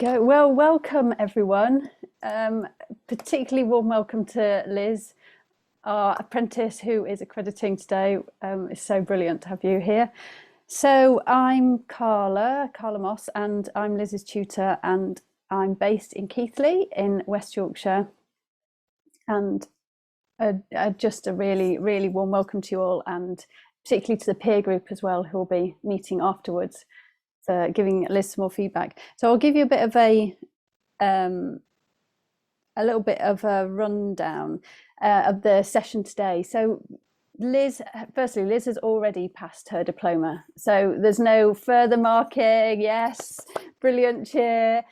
go. Well, welcome everyone. Particularly warm welcome to Liz, our apprentice who is accrediting today. It's so brilliant to have you here. So I'm Carla Moss, and I'm Liz's tutor, and I'm based in Keighley in West Yorkshire. And just a really, really warm welcome to you all, and particularly to the peer group as well, who will be meeting afterwards for giving Liz some more feedback. So I'll give you a bit of a little bit of a rundown of the session today. So Liz has already passed her diploma, so there's no further marking. Yes, brilliant cheer.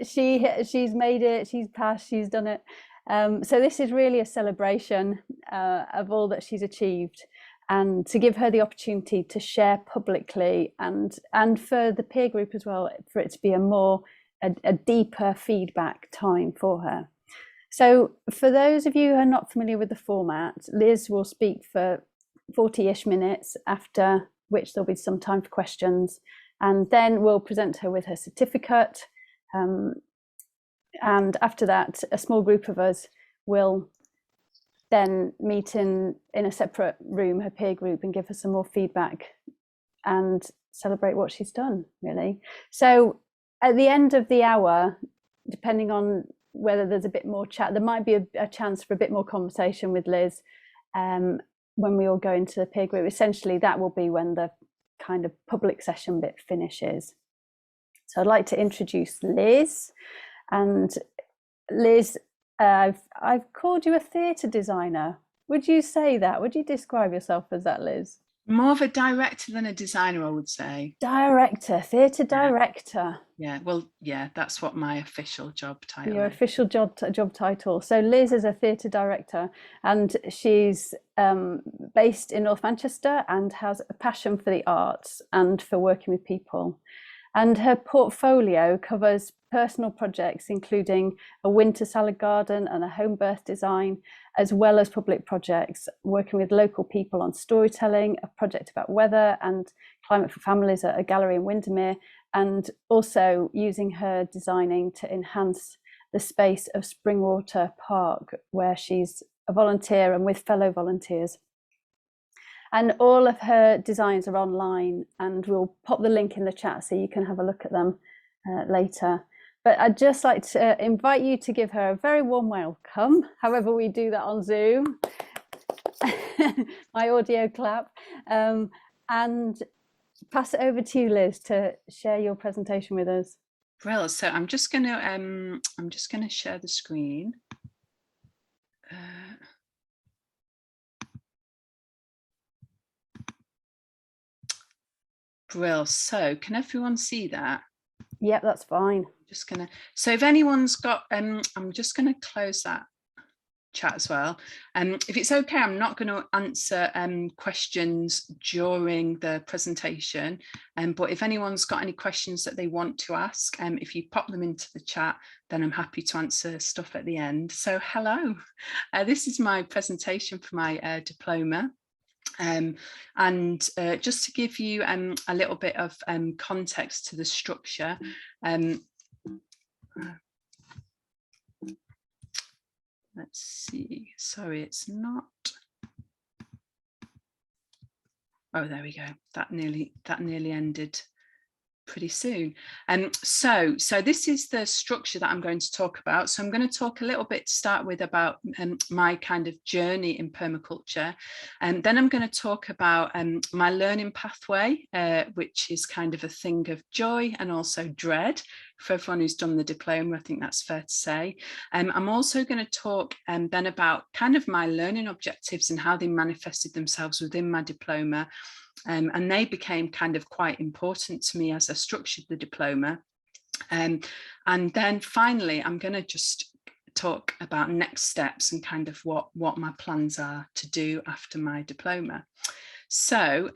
She's made it, she's passed, she's done it. So this is really a celebration of all that she's achieved, and to give her the opportunity to share publicly, and for the peer group as well, for it to be a deeper feedback time for her. So for those of you who are not familiar with the format, Liz will speak for 40-ish minutes, after which there'll be some time for questions, and then we'll present her with her certificate. And after that, a small group of us will then meet in a separate room, her peer group, and give her some more feedback and celebrate what she's done, really. So at the end of the hour, depending on whether there's a bit more chat, there might be a chance for a bit more conversation with Liz when we all go into the peer group. Essentially, that will be when the kind of public session bit finishes. So I'd like to introduce Liz. And Liz, I've called you a theatre designer. Would you say that? Would you describe yourself as that, Liz? More of a director than a designer, I would say. Director, theatre director. Yeah, well, yeah, that's what my official job title is. Your official job title. So Liz is a theatre director, and she's based in North Manchester and has a passion for the arts and for working with people. And her portfolio covers personal projects, including a winter salad garden and a home birth design, as well as public projects, working with local people on storytelling, a project about weather and climate for families at a gallery in Windermere, and also using her designing to enhance the space of Springwater Park, where she's a volunteer and with fellow volunteers. And all of her designs are online, and we'll pop the link in the chat so you can have a look at them later. But I'd just like to invite you to give her a very warm welcome, however we do that on Zoom, my audio clap, and pass it over to you, Liz, to share your presentation with us. Well, so I'm just gonna share the screen. Brill. So can everyone see that? Yep, that's fine. So if anyone's got, I'm just gonna close that chat as well. If it's okay, I'm not going to answer questions during the presentation, but if anyone's got any questions that they want to ask, if you pop them into the chat, then I'm happy to answer stuff at the end. So hello, this is my presentation for my diploma. And just to give you a little bit of context to the structure, let's see, sorry, it's not. Oh, there we go. That nearly ended pretty soon. So this is the structure that I'm going to talk about. So I'm going to talk a little bit to start with about my kind of journey in permaculture, and then I'm going to talk about my learning pathway, which is kind of a thing of joy and also dread for everyone who's done the diploma. I think that's fair to say. I'm also going to talk then about kind of my learning objectives and how they manifested themselves within my diploma. And they became kind of quite important to me as I structured the diploma. And then finally, I'm going to just talk about next steps and kind of what my plans are to do after my diploma. So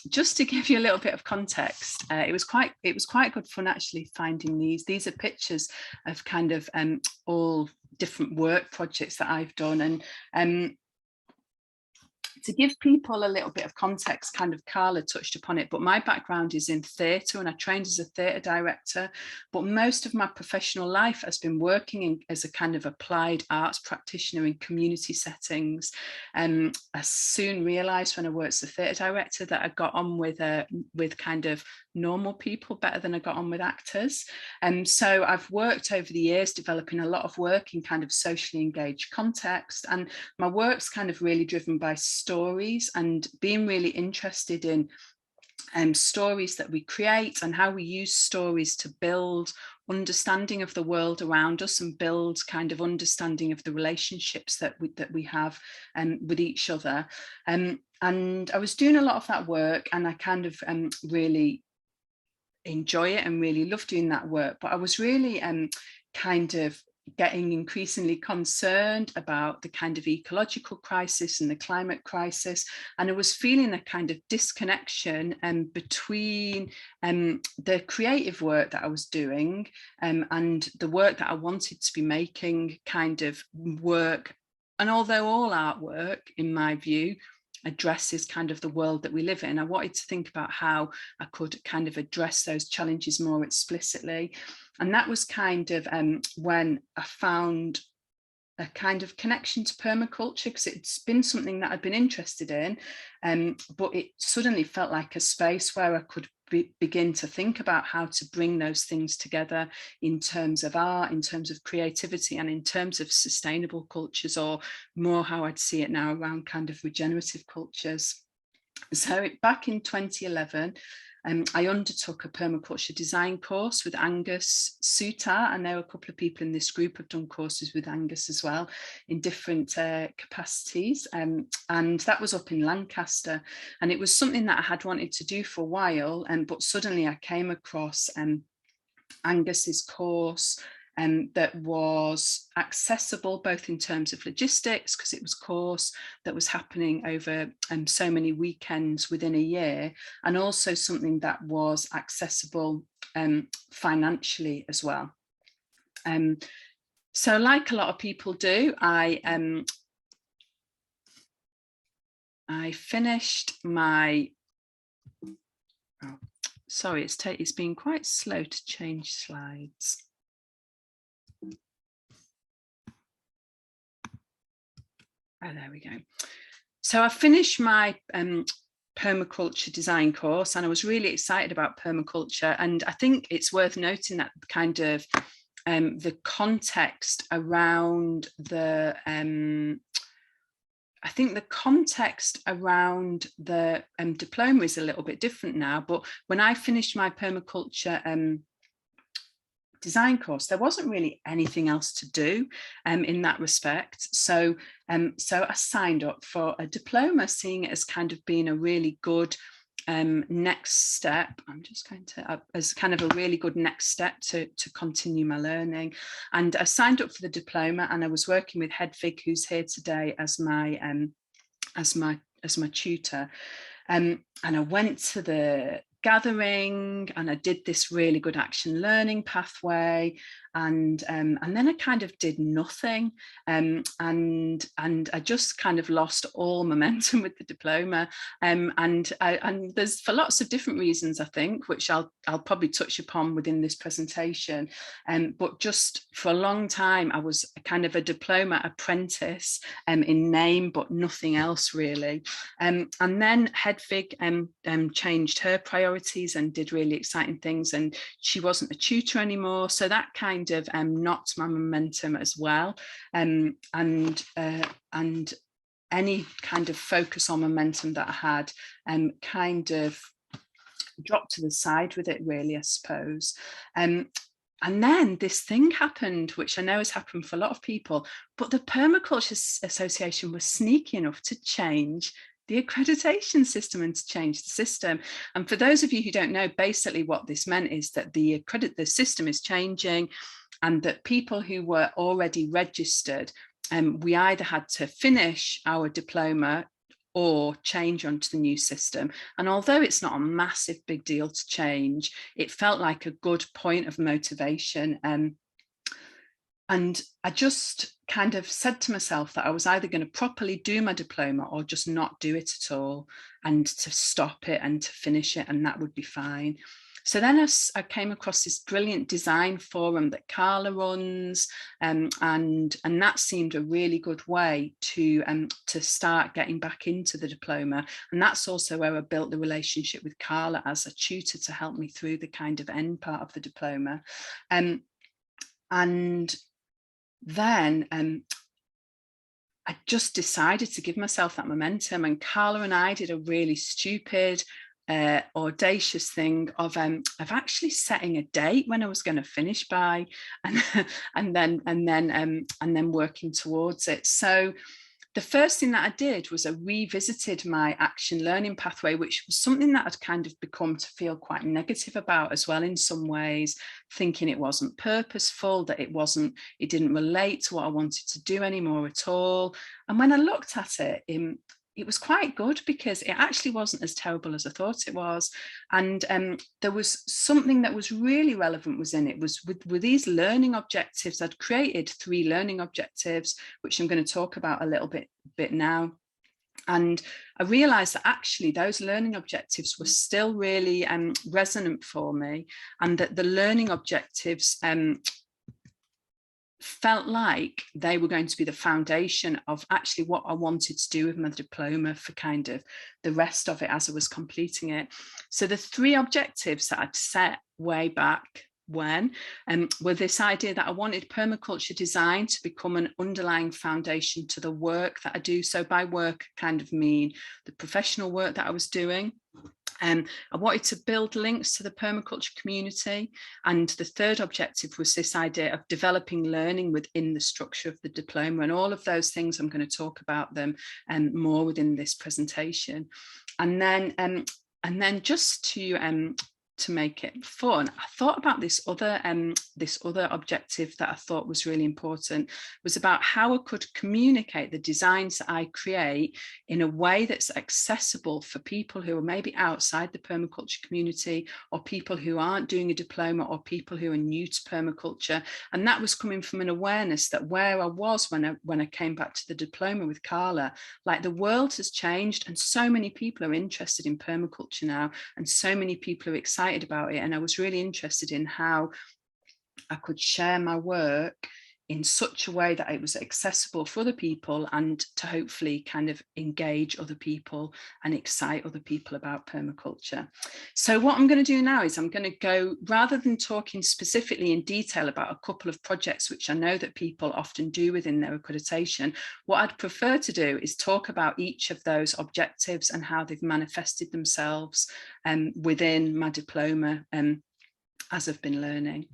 just to give you a little bit of context, it was quite good fun actually finding these. These are pictures of kind of all different work projects that I've done, and To give people a little bit of context, kind of Carla touched upon it, but my background is in theatre and I trained as a theatre director, but most of my professional life has been working as a kind of applied arts practitioner in community settings. I soon realised when I worked as a theatre director that I got on with kind of normal people better than I got on with actors. And so I've worked over the years developing a lot of work in kind of socially engaged context, and my work's kind of really driven by stories and being really interested in stories that we create and how we use stories to build understanding of the world around us and build kind of understanding of the relationships that we have with each other. And I was doing a lot of that work, and I kind of really enjoy it and really love doing that work. But I was really kind of getting increasingly concerned about the kind of ecological crisis and the climate crisis, and I was feeling a kind of disconnection between the creative work that I was doing and the work that I wanted to be making kind of work. And although all artwork, in my view, addresses kind of the world that we live in, I wanted to think about how I could kind of address those challenges more explicitly. And that was kind of when I found a kind of connection to permaculture, because it's been something that I'd been interested in, but it suddenly felt like a space where I could begin to think about how to bring those things together in terms of art, in terms of creativity, and in terms of sustainable cultures, or more how I'd see it now around kind of regenerative cultures. So back in 2011, I undertook a permaculture design course with Angus Suter, and there were a couple of people in this group who've done courses with Angus as well in different capacities, and that was up in Lancaster, and it was something that I had wanted to do for a while, but suddenly I came across Angus's course that was accessible both in terms of logistics, because it was a course that was happening over so many weekends within a year, and also something that was accessible financially as well. So like a lot of people do, I finished my, oh, sorry, it's been quite slow to change slides. Oh, there we go. So I finished my permaculture design course, and I was really excited about permaculture. And I think it's worth noting that kind of the context around the I think the context around the diploma is a little bit different now. But when I finished my permaculture design course, there wasn't really anything else to do in that respect. So I signed up for a diploma, seeing it as kind of being a really good next step. I'm just going to, as kind of a really good next step to continue my learning. And I signed up for the diploma, and I was working with Hedvig, who's here today, as my tutor. And I went to the gathering, and I did this really good action learning pathway, and then I kind of did nothing, and I just kind of lost all momentum with the diploma, and there's for lots of different reasons, I think, which I'll probably touch upon within this presentation, but just for a long time I was a kind of a diploma apprentice in name, but nothing else really, and then Hedvig changed her priorities and did really exciting things, and she wasn't a tutor anymore, so that kind of knocked my momentum as well, and any kind of focus on momentum that I had kind of dropped to the side with it really, I suppose. And then this thing happened, which I know has happened for a lot of people, but the Permaculture Association was sneaky enough to change the accreditation system and to change the system. And for those of you who don't know, basically what this meant is that the system is changing, and that people who were already registered, we either had to finish our diploma or change onto the new system. And although it's not a massive big deal to change, it felt like a good point of motivation And I just kind of said to myself that I was either going to properly do my diploma or just not do it at all, and to stop it and to finish it, and that would be fine. So then I came across this brilliant design forum that Carla runs, and that seemed a really good way to start getting back into the diploma. And that's also where I built the relationship with Carla as a tutor to help me through the kind of end part of the diploma. And then I just decided to give myself that momentum, and Carla and I did a really stupid, audacious thing of actually setting a date when I was going to finish by, and then working towards it. So the first thing that I did was I revisited my action learning pathway, which was something that I'd kind of become to feel quite negative about as well in some ways, thinking it wasn't purposeful, that it didn't relate to what I wanted to do anymore at all. And when I looked at it, it was quite good, because it actually wasn't as terrible as I thought it was. And there was something that was really relevant was in it, was with these learning objectives. I'd created 3 learning objectives, which I'm going to talk about a little bit now. And I realized that actually those learning objectives were still really resonant for me, and that the learning objectives felt like they were going to be the foundation of actually what I wanted to do with my diploma for kind of the rest of it as I was completing it. So the 3 objectives that I'd set way back when were this idea that I wanted permaculture design to become an underlying foundation to the work that I do. So by work, I kind of mean the professional work that I was doing. I wanted to build links to the permaculture community. And the 3rd objective was this idea of developing learning within the structure of the diploma. And all of those things, I'm going to talk about them more within this presentation. And then just to make it fun, I thought about this other objective that I thought was really important, was about how I could communicate the designs that I create in a way that's accessible for people who are maybe outside the permaculture community, or people who aren't doing a diploma, or people who are new to permaculture. And that was coming from an awareness that where I was when I came back to the diploma with Carla, like the world has changed, and so many people are interested in permaculture now, and so many people are excited about it. And I was really interested in how I could share my work in such a way that it was accessible for other people, and to hopefully kind of engage other people and excite other people about permaculture. So what I'm going to do now is I'm going to go, rather than talking specifically in detail about a couple of projects, which I know that people often do within their accreditation, what I'd prefer to do is talk about each of those objectives and how they've manifested themselves within my diploma as I've been learning.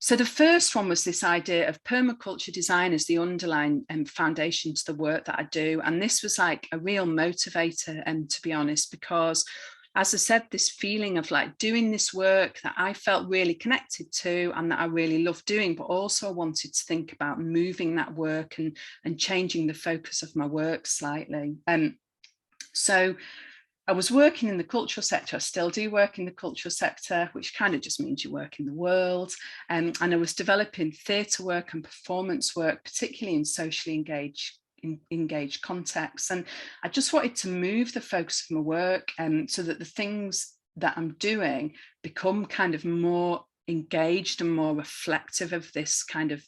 So the first one was this idea of permaculture design as the underlying foundation to the work that I do. And this was like a real motivator, to be honest, because as I said, this feeling of like doing this work that I felt really connected to and that I really loved doing, but also I wanted to think about moving that work and changing the focus of my work slightly. So I was working in the cultural sector. I still do work in the cultural sector, which kind of just means you work in the world. And I was developing theatre work and performance work, particularly in socially engaged contexts. And I just wanted to move the focus of my work so that the things that I'm doing become kind of more engaged and more reflective of this kind of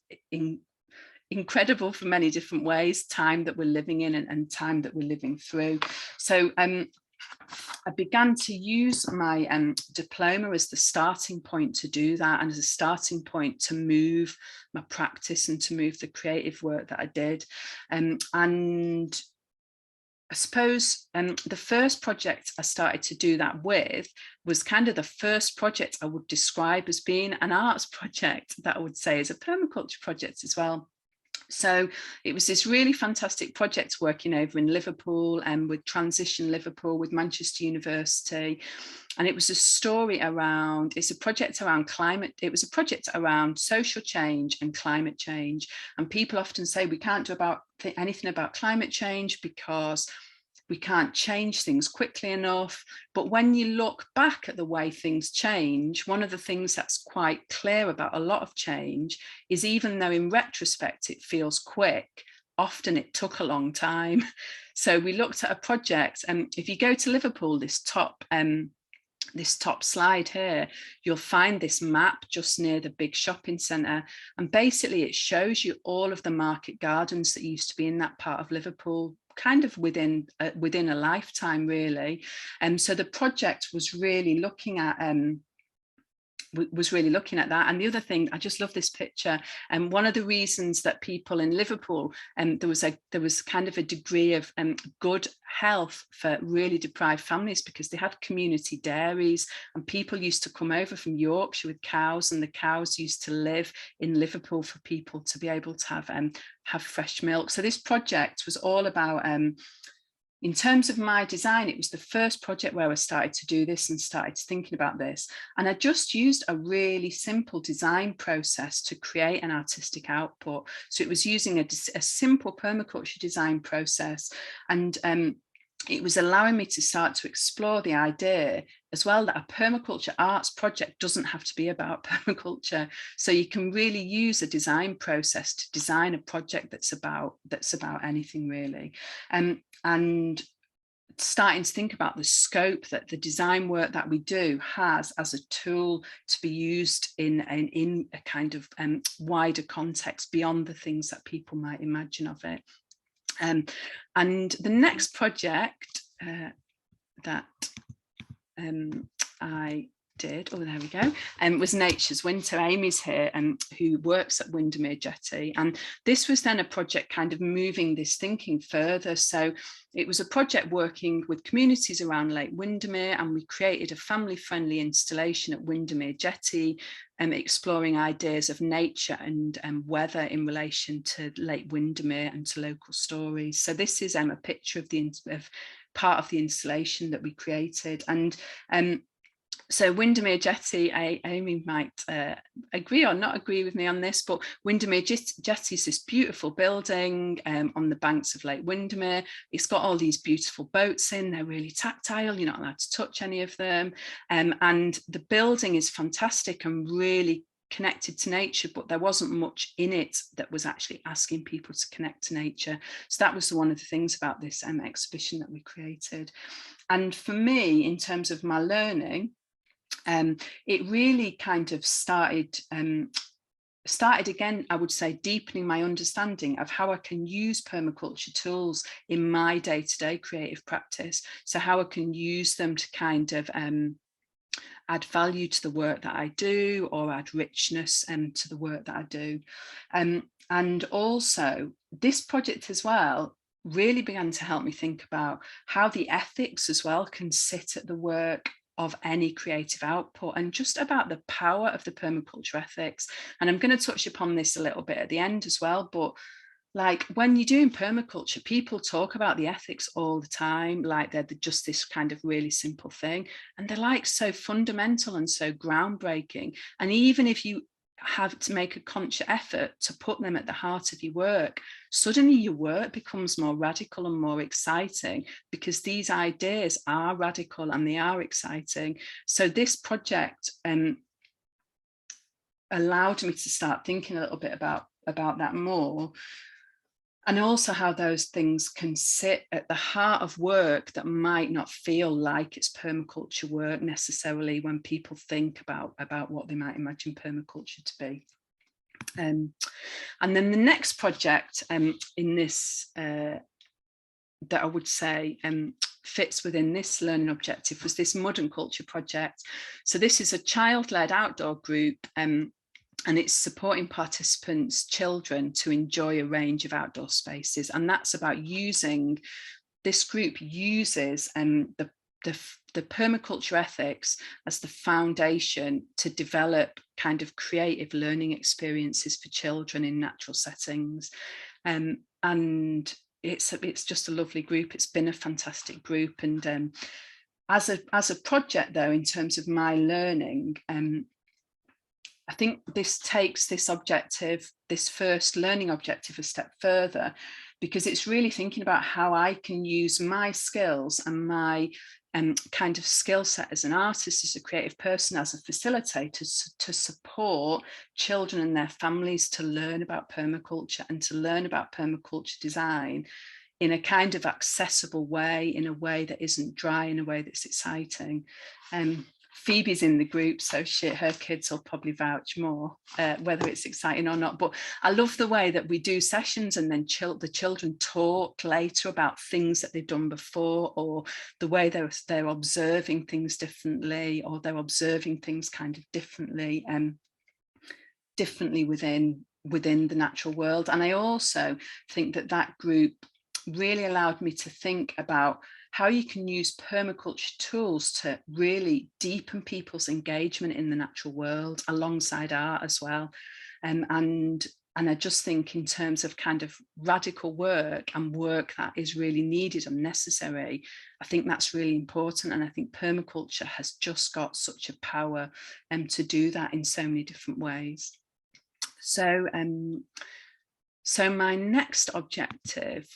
incredible, for many different ways, time that we're living in and time that we're living through. So I began to use my diploma as the starting point to do that, and as a starting point to move my practice and to move the creative work that I did. And I suppose the first project I started to do that with was kind of the first project I would describe as being an arts project that I would say is a permaculture project as well. So it was this really fantastic project working over in Liverpool and with Transition Liverpool, with Manchester University. And it was a story around, it's a project around climate, it was a project around social change and climate change. And people often say we can't do anything about climate change because we can't change things quickly enough. But when you look back at the way things change, one of the things that's quite clear about a lot of change is, even though in retrospect it feels quick, often it took a long time. So we looked at a project, and if you go to Liverpool, this top slide here, you'll find this map just near the big shopping centre, and basically it shows you all of the market gardens that used to be in that part of Liverpool, kind of within a lifetime, really. And so the project was really looking at that. And the other thing, I just love this picture, and one of the reasons that people in Liverpool, there was kind of a degree of good health for really deprived families, because they had community dairies, and people used to come over from Yorkshire with cows, and the cows used to live in Liverpool for people to be able to have fresh milk. So this project was all about, in terms of my design, it was the first project where I started to do this and started thinking about this. And I just used a really simple design process to create an artistic output. So it was using a simple permaculture design process. And it was allowing me to start to explore the idea as well that a permaculture arts project doesn't have to be about permaculture. So you can really use a design process to design a project that's about anything, really. And starting to think about the scope that the design work that we do has as a tool to be used in a kind of wider context beyond the things that people might imagine of it. And the next project that I did, oh, there we go, was Nature's Winter. Amy's here, who works at Windermere Jetty, and this was then a project kind of moving this thinking further. So it was a project working with communities around Lake Windermere, and we created a family-friendly installation at Windermere Jetty, exploring ideas of nature and weather in relation to Lake Windermere and to local stories. So this is a picture of part of the installation that we created. And so Windermere Jetty, Amy might agree or not agree with me on this, but Windermere Jetty is this beautiful building on the banks of Lake Windermere. It's got all these beautiful boats in, they're really tactile, you're not allowed to touch any of them. And the building is fantastic and really connected to nature, but there wasn't much in it that was actually asking people to connect to nature. So that was one of the things about this exhibition that we created. And for me, in terms of my learning, it really kind of started again, I would say, deepening my understanding of how I can use permaculture tools in my day-to-day creative practice. So how I can use them to kind of add value to the work that I do, or add richness to the work that I do. And also this project as well really began to help me think about how the ethics as well can sit at the work of any creative output, and just about the power of the permaculture ethics. And I'm going to touch upon this a little bit at the end as well, but like when you're doing permaculture, people talk about the ethics all the time, like they're just this kind of really simple thing, and they're like so fundamental and so groundbreaking. And even if you have to make a conscious effort to put them at the heart of your work, suddenly your work becomes more radical and more exciting, because these ideas are radical and they are exciting. So this project allowed me to start thinking a little bit about that more, and also how those things can sit at the heart of work that might not feel like it's permaculture work necessarily when people think about what they might imagine permaculture to be. And then the next project in this that I would say fits within this learning objective was this Mud and Culture project. So this is a child-led outdoor group, and it's supporting participants' children to enjoy a range of outdoor spaces. And that's about using, this group uses the permaculture ethics as the foundation to develop kind of creative learning experiences for children in natural settings. And it's just a lovely group. It's been a fantastic group. And as a project though, in terms of my learning, I think this takes this objective, this first learning objective, a step further, because it's really thinking about how I can use my skills and my kind of skill set as an artist, as a creative person, as a facilitator, to support children and their families to learn about permaculture and to learn about permaculture design in a kind of accessible way, in a way that isn't dry, in a way that's exciting. Phoebe's in the group, so her kids will probably vouch more whether it's exciting or not. But I love the way that we do sessions and then the children talk later about things that they've done before, or the way they're observing things differently, or they're observing things kind of differently within the natural world. And I also think that group really allowed me to think about how you can use permaculture tools to really deepen people's engagement in the natural world alongside art as well. And I just think in terms of kind of radical work and work that is really needed and necessary, I think that's really important. And I think permaculture has just got such a power to do that in so many different ways. So my next objective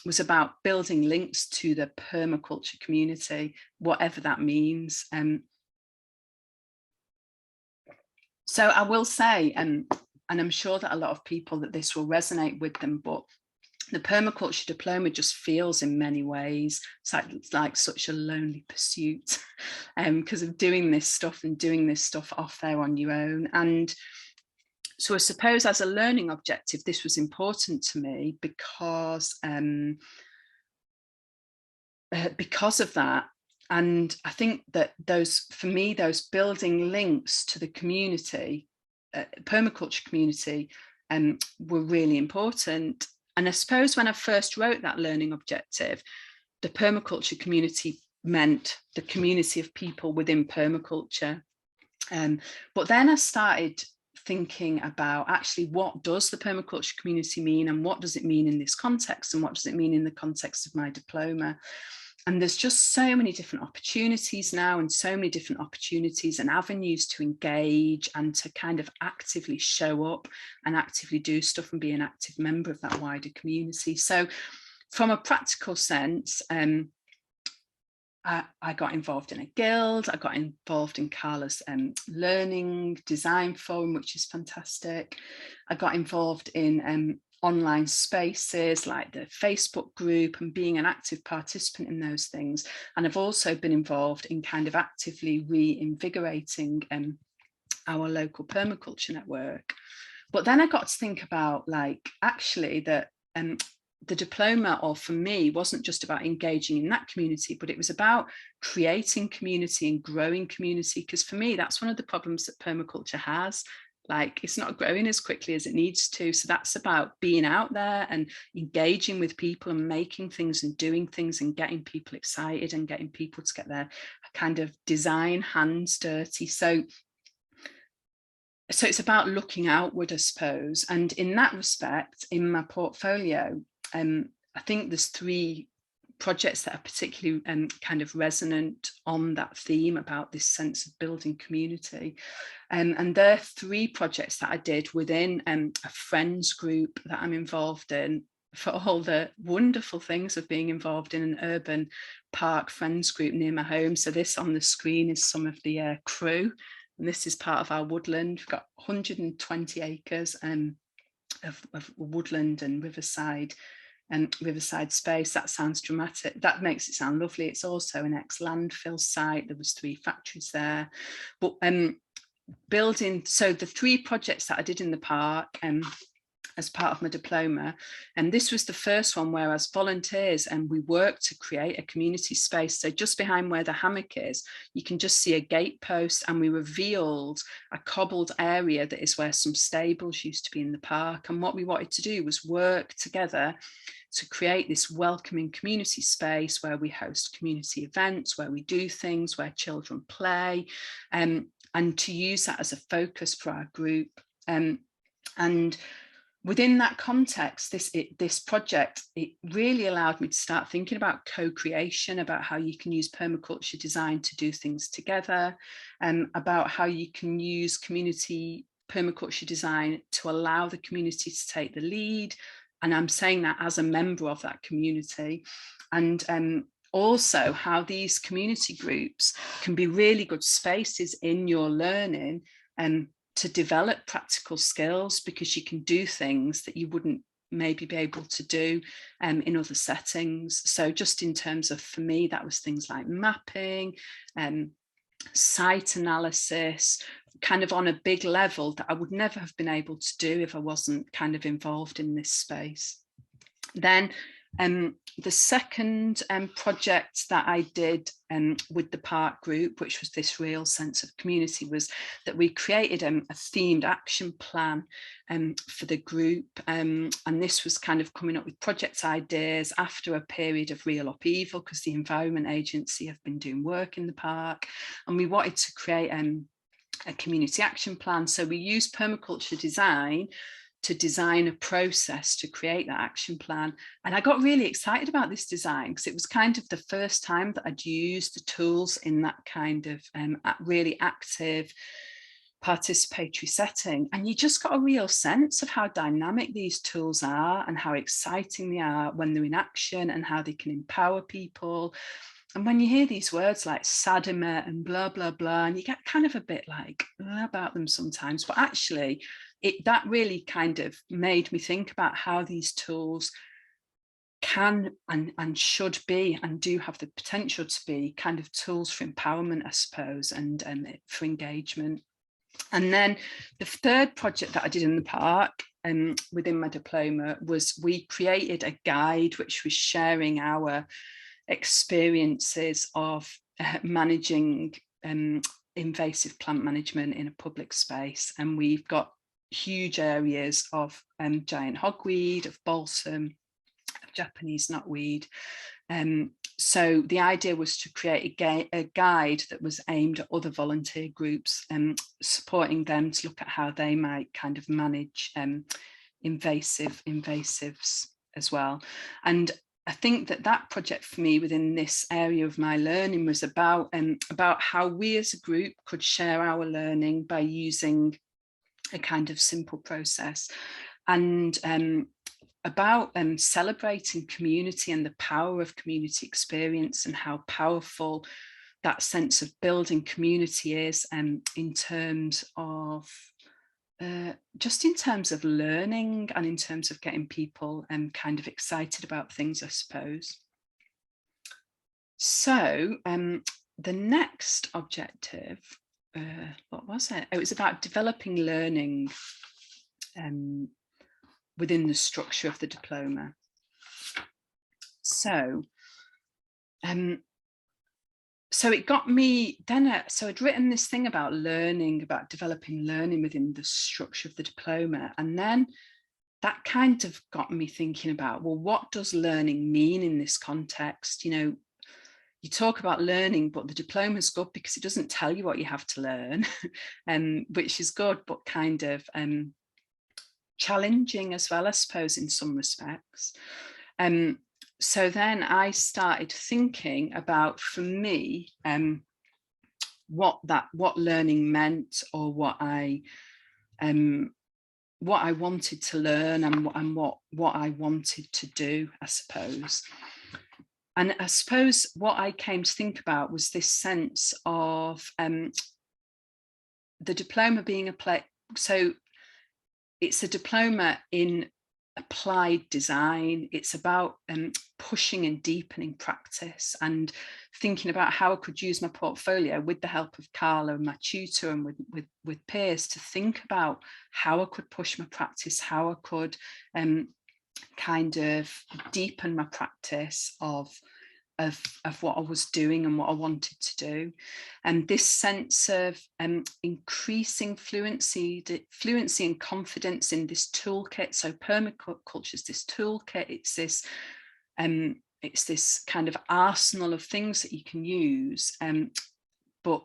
was about building links to the permaculture community, whatever that means. So I will say, and I'm sure that a lot of people that this will resonate with them, but the Permaculture Diploma just feels in many ways it's like such a lonely pursuit because of doing this stuff off there on your own. And so I suppose as a learning objective, this was important to me because of that. And I think that those building links to the community, permaculture community, were really important. And I suppose when I first wrote that learning objective, the permaculture community meant the community of people within permaculture. But then I started thinking about actually what does the permaculture community mean, and what does it mean in this context, and what does it mean in the context of my diploma. And there's just so many different opportunities now, and so many different opportunities and avenues to engage and to kind of actively show up and actively do stuff and be an active member of that wider community. So from a practical sense, I got involved in a guild. I got involved in Carla's learning design forum, which is fantastic. I got involved in online spaces like the Facebook group and being an active participant in those things. And I've also been involved in kind of actively reinvigorating our local permaculture network. But then I got to think about actually that the diploma, or for me, wasn't just about engaging in that community, but it was about creating community and growing community. Because for me, that's one of the problems that permaculture has. It's not growing as quickly as it needs to. So that's about being out there and engaging with people and making things and doing things and getting people excited and getting people to get their kind of design hands dirty. So it's about looking outward, I suppose. And in that respect, in my portfolio, I think there's 3 projects that are particularly kind of resonant on that theme about this sense of building community. And there are 3 projects that I did within a friends group that I'm involved in, for all the wonderful things of being involved in an urban park friends group near my home. So this on the screen is some of the crew, and this is part of our woodland. We've got 120 acres of woodland and riverside space. That sounds dramatic. That makes it sound lovely. It's also an ex-landfill site. There was 3 factories there. But building, so the 3 projects that I did in the park as part of my diploma, and this was the first one where as volunteers and we worked to create a community space. So just behind where the hammock is, you can just see a gate post, and we revealed a cobbled area that is where some stables used to be in the park. And what we wanted to do was work together to create this welcoming community space where we host community events, where we do things, where children play, and to use that as a focus for our group. And within that context, this project, it really allowed me to start thinking about co-creation, about how you can use permaculture design to do things together, about how you can use community permaculture design to allow the community to take the lead, and I'm saying that as a member of that community, and also how these community groups can be really good spaces in your learning to develop practical skills, because you can do things that you wouldn't maybe be able to do in other settings. So just in terms of, for me, that was things like mapping, site analysis, kind of on a big level that I would never have been able to do if I wasn't kind of involved in this space. Then the second project that I did with the park group, which was this real sense of community, was that we created a themed action plan for the group, and this was kind of coming up with project ideas after a period of real upheaval, because the Environment Agency have been doing work in the park, and we wanted to create a community action plan. So we used Permaculture Design to design a process to create that action plan. And I got really excited about this design because it was kind of the first time that I'd used the tools in that kind of really active participatory setting. And you just got a real sense of how dynamic these tools are and how exciting they are when they're in action and how they can empower people. And when you hear these words like sadiment and blah, blah, blah, and you get kind of a bit like about them sometimes, but actually that really kind of made me think about how these tools can and should be and do have the potential to be kind of tools for empowerment, I suppose, and for engagement. And then the third project that I did in the park within my diploma was we created a guide which was sharing our experiences of managing invasive plant management in a public space. And we've got huge areas of giant hogweed, of balsam, of Japanese knotweed. So the idea was to create a guide that was aimed at other volunteer groups, supporting them to look at how they might kind of manage invasives as well. And I think that project for me within this area of my learning was about how we as a group could share our learning by using a kind of simple process, and about celebrating community and the power of community experience and how powerful that sense of building community is in terms of just in terms of learning and in terms of getting people kind of excited about things, I suppose. So the next objective, what was it? It was about developing learning within the structure of the diploma. So it got me then, so I'd written this thing about learning, about developing learning within the structure of the diploma. And then that kind of got me thinking about, well, what does learning mean in this context? You know, you talk about learning, but the diploma is good because it doesn't tell you what you have to learn, which is good, but kind of challenging as well, I suppose, in some respects. So then I started thinking about, for me, what learning meant, or what I wanted to learn, and what I wanted to do, I suppose. And I suppose what I came to think about was this sense of the diploma being so it's a diploma in applied design. It's about pushing and deepening practice and thinking about how I could use my portfolio with the help of Carla and my tutor and with peers to think about how I could push my practice, how I could kind of deepen my practice of what I was doing and what I wanted to do. And this sense of increasing fluency and confidence in this toolkit. So permaculture is this toolkit. It's this kind of arsenal of things that you can use, but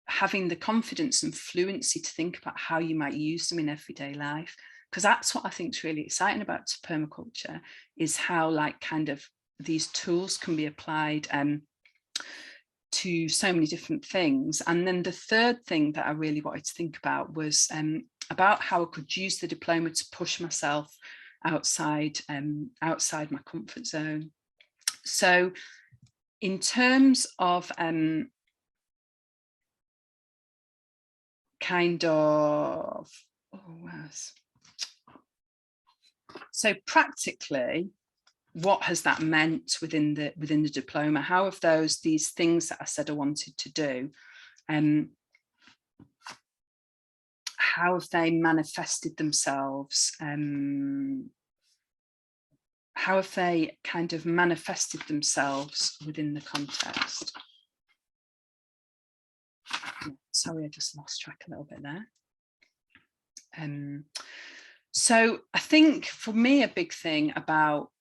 having the confidence and fluency to think about how you might use them in everyday life. Because that's what I think is really exciting about permaculture, is how like kind of these tools can be applied to so many different things. And then the third thing that I really wanted to think about was about how I could use the diploma to push myself outside my comfort zone. So in terms of so practically, what has that meant within the diploma? How have these things that I said I wanted to do, how have they manifested themselves? How have they kind of manifested themselves within the context? Sorry, I just lost track a little bit there. So I think for me, a big thing about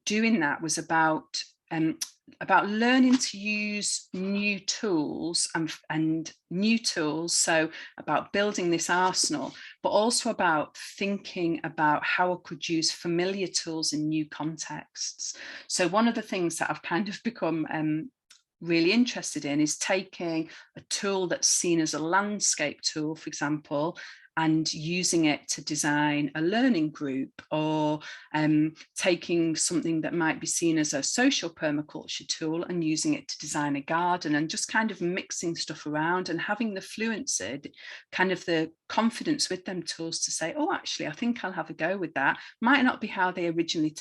doing that was about learning to use new tools and new tools. So about building this arsenal, but also about thinking about how I could use familiar tools in new contexts. So one of the things that I've kind of become really interested in is taking a tool that's seen as a landscape tool, for example, and using it to design a learning group, or taking something that might be seen as a social permaculture tool and using it to design a garden, and just kind of mixing stuff around and having the fluency, kind of the confidence with them tools to say, oh, actually, I think I'll have a go with that. Might not be how they originally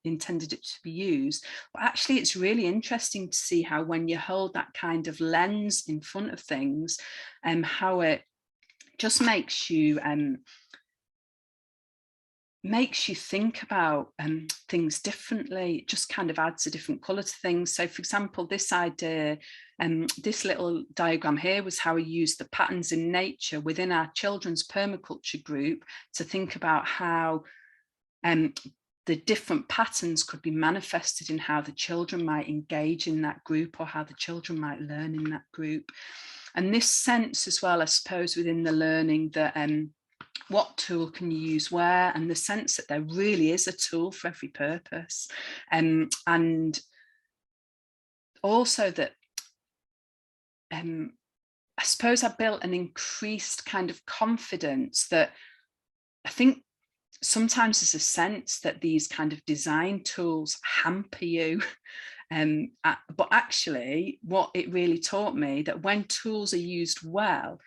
intended it to be used, but actually it's really interesting to see how when you hold that kind of lens in front of things, how it just makes you think about things differently. It just kind of adds a different colour to things. So for example, this idea, this little diagram here was how we use the patterns in nature within our children's permaculture group to think about how the different patterns could be manifested in how the children might engage in that group, or how the children might learn in that group. And this sense as well, I suppose, within the learning that what tool can you use where, and the sense that there really is a tool for every purpose. And also that I suppose I built an increased kind of confidence that I think sometimes there's a sense that these kind of design tools hamper you. But actually, what it really taught me, that when tools are used well,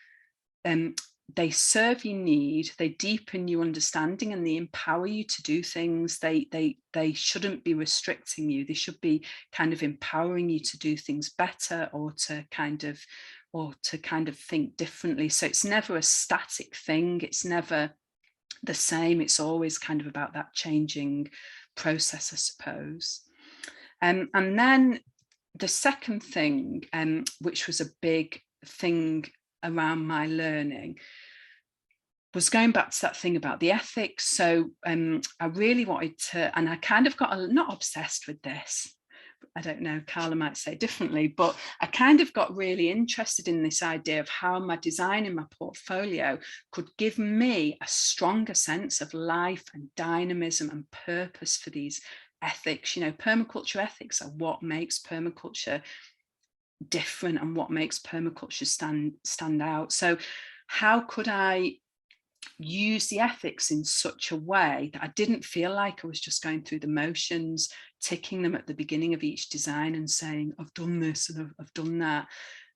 they serve your need, they deepen your understanding, and they empower you to do things. They shouldn't be restricting you. They should be kind of empowering you to do things better, or to kind of think differently. So it's never a static thing. It's never the same. It's always kind of about that changing process, I suppose. And then the second thing, which was a big thing around my learning, was going back to that thing about the ethics. So I really wanted to, and I kind of got not obsessed with this. I don't know, Carla might say differently, but I kind of got really interested in this idea of how my design in my portfolio could give me a stronger sense of life and dynamism and purpose for these ethics. You know, permaculture ethics are what makes permaculture different and what makes permaculture stand out. So how could I use the ethics in such a way that I didn't feel like I was just going through the motions, ticking them at the beginning of each design and saying, I've done this and I've done that.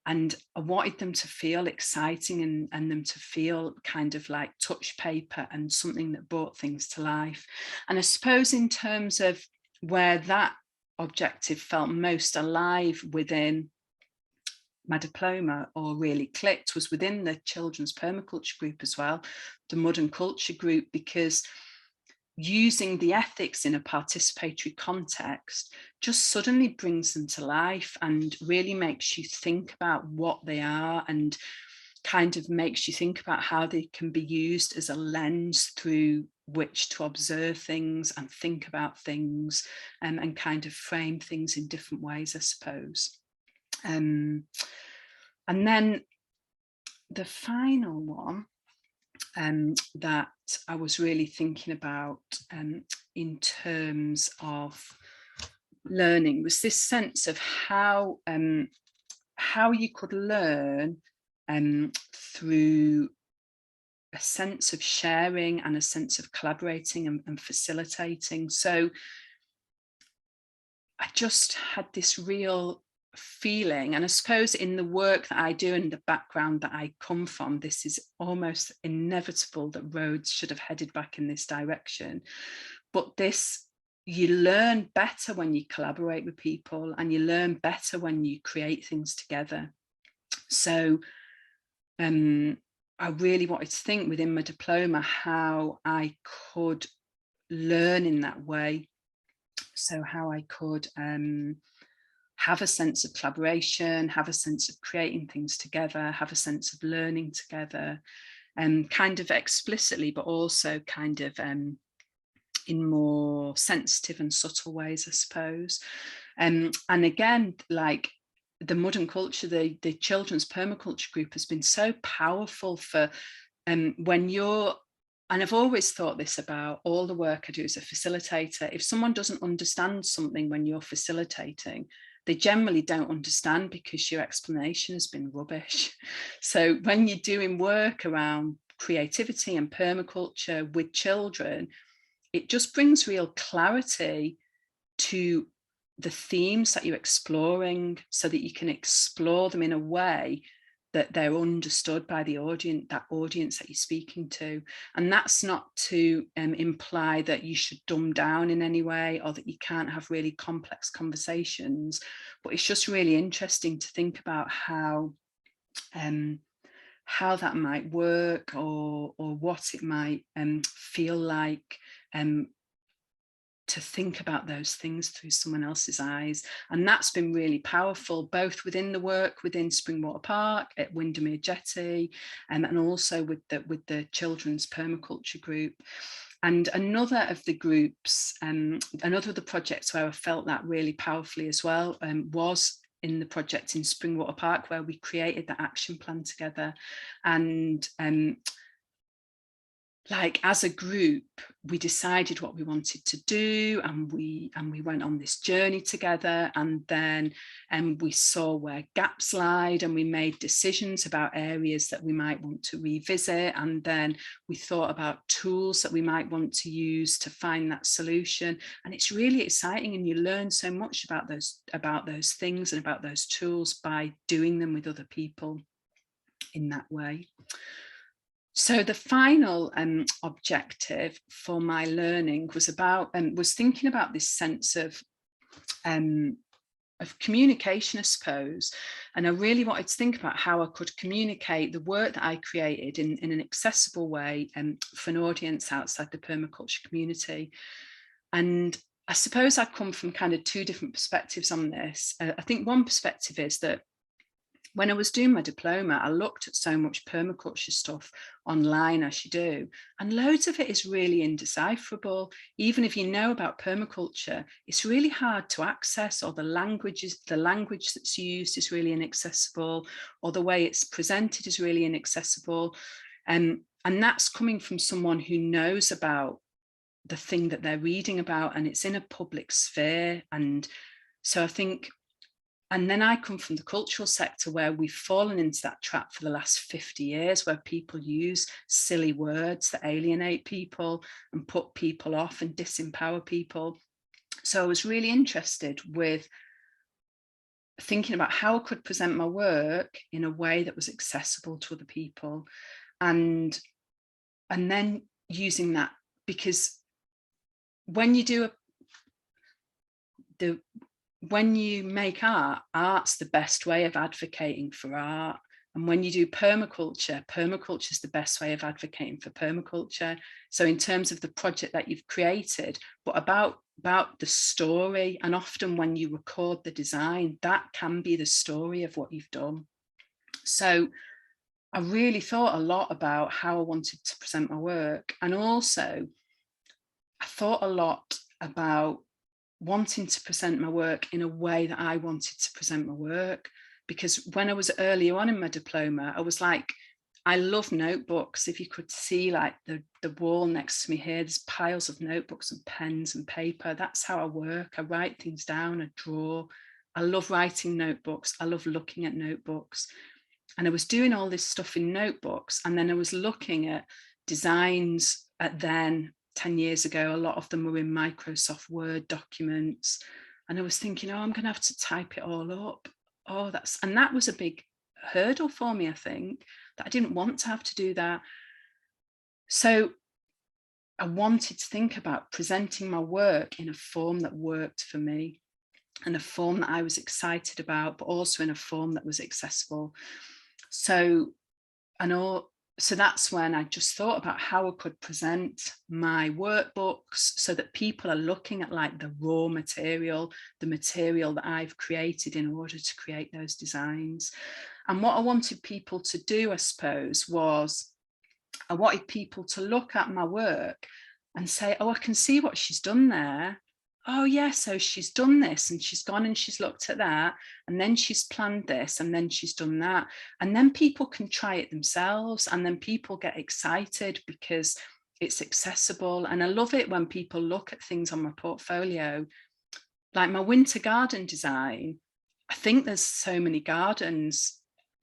And I wanted them to feel exciting, and them to feel kind of like touch paper and something that brought things to life. And I suppose in terms of where that objective felt most alive within my diploma, or really clicked, was within the children's permaculture group as well, the mud and culture group, because using the ethics in a participatory context just suddenly brings them to life and really makes you think about what they are, and kind of makes you think about how they can be used as a lens through which to observe things and think about things, and kind of frame things in different ways, I suppose. And then the final one that I was really thinking about in terms of learning was this sense of how you could learn through a sense of sharing and a sense of collaborating and facilitating. So I just had this real feeling, and I suppose in the work that I do and the background that I come from, this is almost inevitable that roads should have headed back in this direction. But this, you learn better when you collaborate with people, and you learn better when you create things together. So I really wanted to think within my diploma how I could learn in that way. So how I could have a sense of collaboration, have a sense of creating things together, have a sense of learning together, kind of explicitly, but also kind of in more sensitive and subtle ways, I suppose. And again, like the Mud and Culture, the children's permaculture group has been so powerful for when you're, and I've always thought this about all the work I do as a facilitator, if someone doesn't understand something when you're facilitating, they generally don't understand because your explanation has been rubbish. So when you're doing work around creativity and permaculture with children, it just brings real clarity to the themes that you're exploring, so that you can explore them in a way that they're understood by the audience, that audience that you're speaking to. And that's not to imply that you should dumb down in any way, or that you can't have really complex conversations, but it's just really interesting to think about how that might work, or what it might feel like to think about those things through someone else's eyes. And that's been really powerful, both within the work within Springwater Park, at Windermere Jetty, and also with the children's permaculture group. And another of the groups, another of the projects where I felt that really powerfully as well, was in the project in Springwater Park, where we created the action plan together. And like as a group, we decided what we wanted to do, and we went on this journey together, and then we saw where gaps lied, and we made decisions about areas that we might want to revisit, and then we thought about tools that we might want to use to find that solution. And it's really exciting, and you learn so much about those things and about those tools by doing them with other people in that way. So the final objective for my learning was thinking about this sense of communication, I suppose. And I really wanted to think about how I could communicate the work that I created in an accessible way for an audience outside the permaculture community. And I suppose I come from kind of two different perspectives on this. I think one perspective is that when I was doing my diploma, I looked at so much permaculture stuff online, as you do, and loads of it is really indecipherable. Even if you know about permaculture, it's really hard to access, or the language that's used is really inaccessible, or the way it's presented is really inaccessible. And that's coming from someone who knows about the thing that they're reading about, and it's in a public sphere. And so I think, and then I come from the cultural sector, where we've fallen into that trap for the last 50 years, where people use silly words that alienate people and put people off and disempower people. So I was really interested with thinking about how I could present my work in a way that was accessible to other people. And then using that, because when you do when you make art, art's the best way of advocating for art. And when you do permaculture, permaculture is the best way of advocating for permaculture. So in terms of the project that you've created, but about the story, and often when you record the design, that can be the story of what you've done. So I really thought a lot about how I wanted to present my work. And also I thought a lot about wanting to present my work in a way that I wanted to present my work. Because when I was earlier on in my diploma, I was like, I love notebooks. If you could see like the wall next to me here, there's piles of notebooks and pens and paper. That's how I work. I write things down, I draw. I love writing notebooks. I love looking at notebooks. and I was doing all this stuff in notebooks, and then I was looking at designs then 10 years ago. A lot of them were in Microsoft Word documents, and I was thinking, oh, I'm going to have to type it all up. Oh, that was a big hurdle for me, I think, that I didn't want to have to do that. So I wanted to think about presenting my work in a form that worked for me, and a form that I was excited about, but also in a form that was accessible. So that's when I just thought about how I could present my workbooks so that people are looking at like the raw material, the material that I've created in order to create those designs. And what I wanted people to do, I suppose, was I wanted people to look at my work and say, oh, I can see what she's done there. Oh yeah, so she's done this, and she's gone and she's looked at that, and then she's planned this, and then she's done that. And then people can try it themselves, and then people get excited because it's accessible. And I love it when people look at things on my portfolio, like my winter garden design. I think there's so many gardens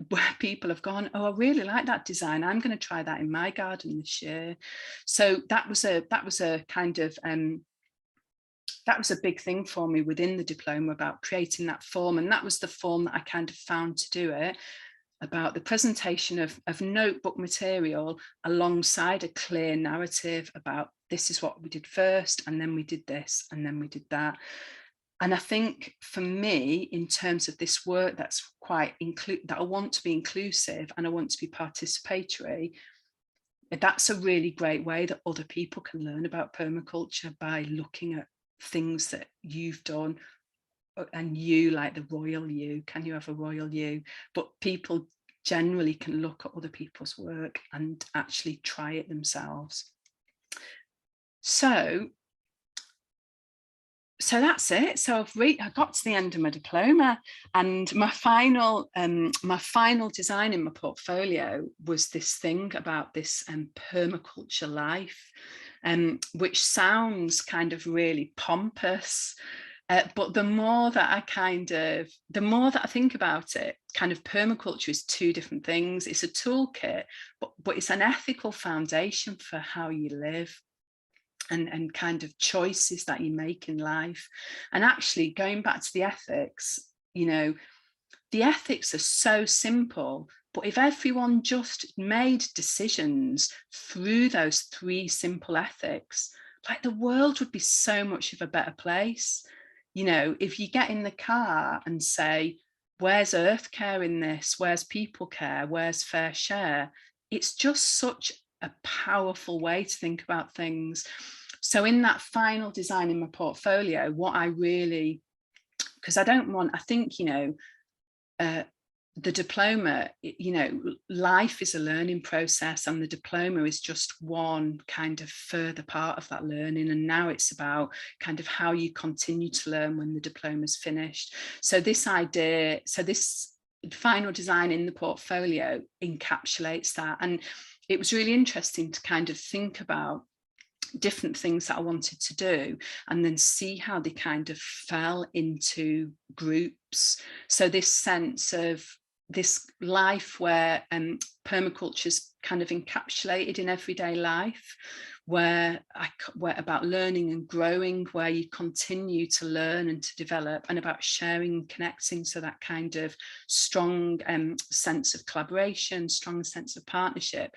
where people have gone, oh, I really like that design, I'm going to try that in my garden this year. So that was a kind of that was a big thing for me within the diploma, about creating that form. And that was the form that I kind of found to do it, about the presentation of notebook material alongside a clear narrative about this is what we did first, and then we did this, and then we did that. And I think for me, in terms of this work that's quite that I want to be inclusive and I want to be participatory, that's a really great way that other people can learn about permaculture, by looking at things that you've done. And you, like the royal you, can you have a royal you? But people generally can look at other people's work and actually try it themselves. So that's it. So I got to the end of my diploma, and my final design in my portfolio was this thing about this permaculture life, which sounds kind of really pompous. But the more that I think about it, kind of permaculture is two different things. It's a toolkit, but it's an ethical foundation for how you live, and kind of choices that you make in life. And actually, going back to the ethics, the ethics are so simple, but if everyone just made decisions through those three simple ethics, like, the world would be so much of a better place. If you get in the car and say, where's earth care in this? Where's people care? Where's fair share? It's just such a powerful way to think about things. So in that final design in my portfolio, what I really, because I think, the diploma, life is a learning process, and the diploma is just one kind of further part of that learning. And now it's about kind of how you continue to learn when the diploma is finished. So this final design in the portfolio encapsulates that. And it was really interesting to kind of think about different things that I wanted to do, and then see how they kind of fell into groups. So this sense of this life where permaculture is kind of encapsulated in everyday life, where about learning and growing, where you continue to learn and to develop, and about sharing and connecting. So that kind of strong sense of collaboration, strong sense of partnership.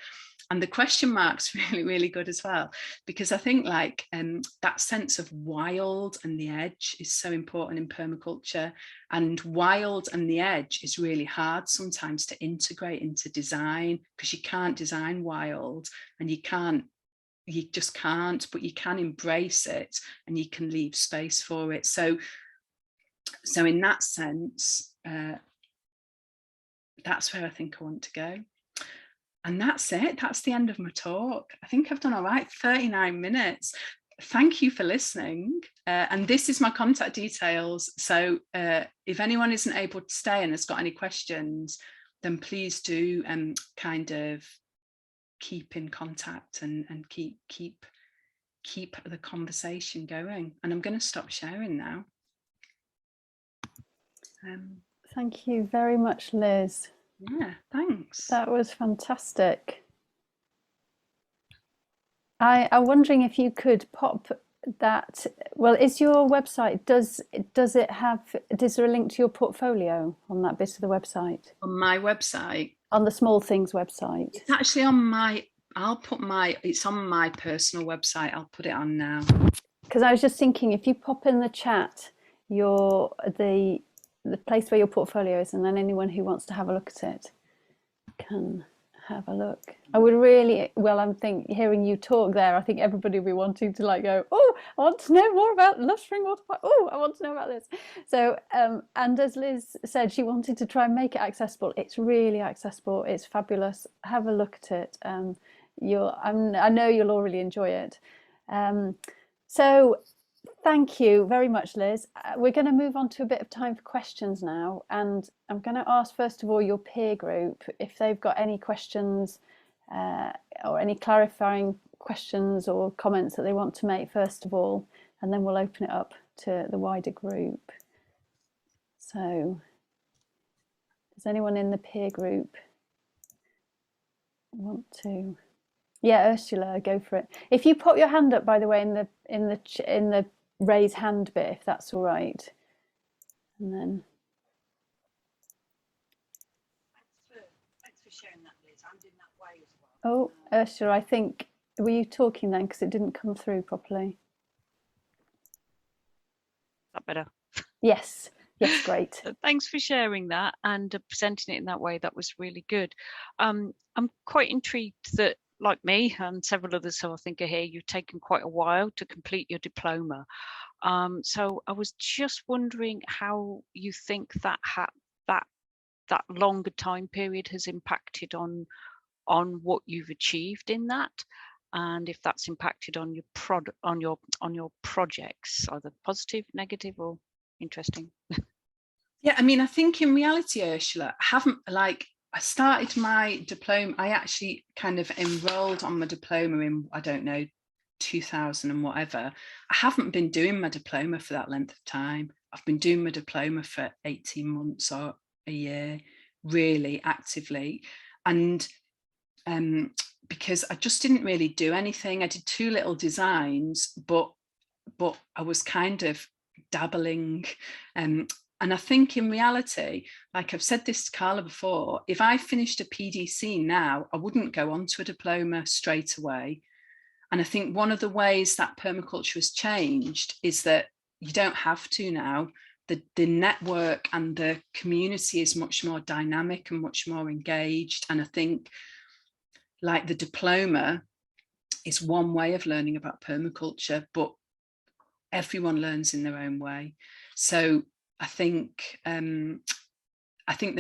And the question mark's really, really good as well, because I think that sense of wild and the edge is so important in permaculture. And wild and the edge is really hard sometimes to integrate into design, because you can't design wild, and you just can't, but you can embrace it and you can leave space for it. So in that sense, that's where I think I want to go. And that's it. That's the end of my talk. I think I've done all right, 39 minutes. Thank you for listening. And this is my contact details. So if anyone isn't able to stay and has got any questions, then please do kind of keep in contact and keep the conversation going. And I'm going to stop sharing now. Thank you very much, Liz. Yeah, thanks. That was fantastic. I'm wondering if you could pop that. Well, is your website, does it have, is there a link to your portfolio on that bit of the website? On my website, On the Small Things website? it's actually on my, it's on my personal website. I'll put it on now. Because I was just thinking, if you pop in the chat the place where your portfolio is, and then anyone who wants to have a look at it can have a look. I would really, well, hearing you talk there, I think everybody will be wanting to like go, oh, I want to know more about lush spring water. Oh, I want to know about this. So, and as Liz said, she wanted to try and make it accessible. It's really accessible. It's fabulous. Have a look at it. I know you'll all really enjoy it. So thank you very much, Liz. We're going to move on to a bit of time for questions now. And I'm going to ask, first of all, your peer group, if they've got any questions or any clarifying questions or comments that they want to make, first of all, and then we'll open it up to the wider group. So does anyone in the peer group want to? Yeah, Ursula, go for it. If you put your hand up, by the way, in the raise hand bit, if that's all right, and then. Thanks for sharing that, Liz. I'm in that way as well. Oh, Ursula, I think, were you talking then? Because it didn't come through properly. Is that better? Yes. Yes, great. Thanks for sharing that and presenting it in that way. That was really good. I'm quite intrigued that, like me and several others who I think are here, you've taken quite a while to complete your diploma. So I was just wondering how you think that that longer time period has impacted on what you've achieved in that, and if that's impacted on your projects, either positive, negative, or interesting. Yeah, I mean, I think in reality, Ursula, I started my diploma. I actually kind of enrolled on my diploma in, I don't know, 2000 and whatever. I haven't been doing my diploma for that length of time. I've been doing my diploma for 18 months or a year, really actively. And because I just didn't really do anything. I did 2 little designs, but I was kind of dabbling. And I think in reality, like I've said this to Carla before, if I finished a PDC now, I wouldn't go on to a diploma straight away. And I think one of the ways that permaculture has changed is that you don't have to now. The network and the community is much more dynamic and much more engaged. And I think like the diploma is one way of learning about permaculture, but everyone learns in their own way. So I think the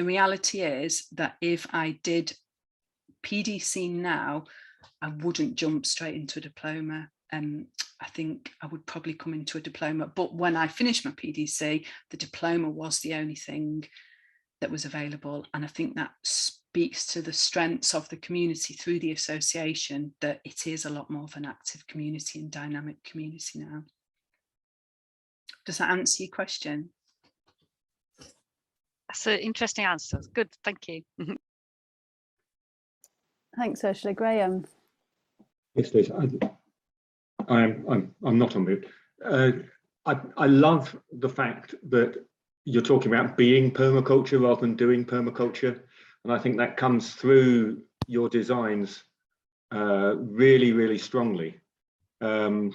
reality is that if I did PDC now, I wouldn't jump straight into a diploma. I think I would probably come into a diploma. But when I finished my PDC, the diploma was the only thing that was available. And I think that speaks to the strengths of the community through the association, that it is a lot more of an active community and dynamic community now. Does that answer your question? That's an interesting answer. Good, thank you. Thanks, Ursula. Graham. Yes, Liz. I'm not on mute. I love the fact that you're talking about being permaculture rather than doing permaculture, and I think that comes through your designs really, really strongly. And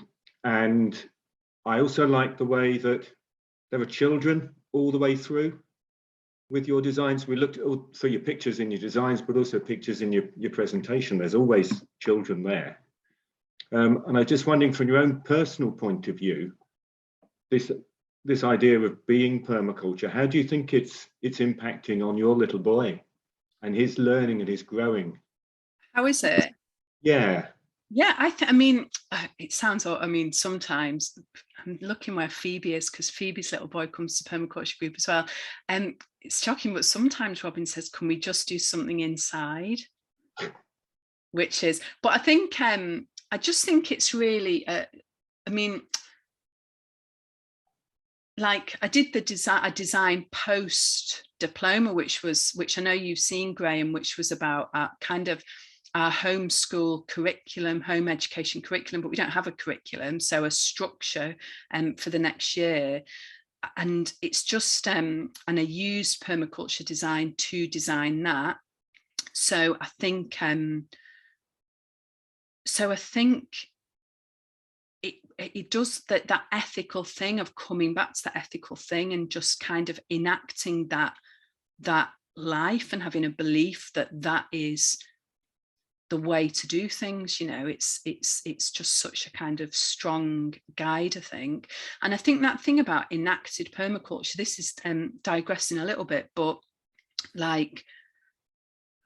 I also like the way that there are children all the way through with your designs. We looked all through your pictures in your designs, but also pictures in your presentation. There's always children there. And I'm just wondering, from your own personal point of view, this idea of being permaculture, how do you think it's impacting on your little boy and his learning and his growing? How is it? Yeah. Yeah, I mean, it sounds, I mean, sometimes I'm looking where Phoebe is, because Phoebe's little boy comes to permaculture group as well. And it's shocking, but sometimes Robin says, can we just do something inside? Which is, but I think, I just think it's really, I mean, like I did the design, I designed post diploma, which I know you've seen, Graham, which was about kind of our homeschool curriculum, home education curriculum, but we don't have a curriculum, so a structure for the next year. And it's just and I used permaculture design to design that. So I think it does that ethical thing of coming back to that ethical thing and just kind of enacting that life and having a belief that that is the way to do things. You know, it's just such a kind of strong guide, I think. And I think that thing about enacted permaculture, this is digressing a little bit, but like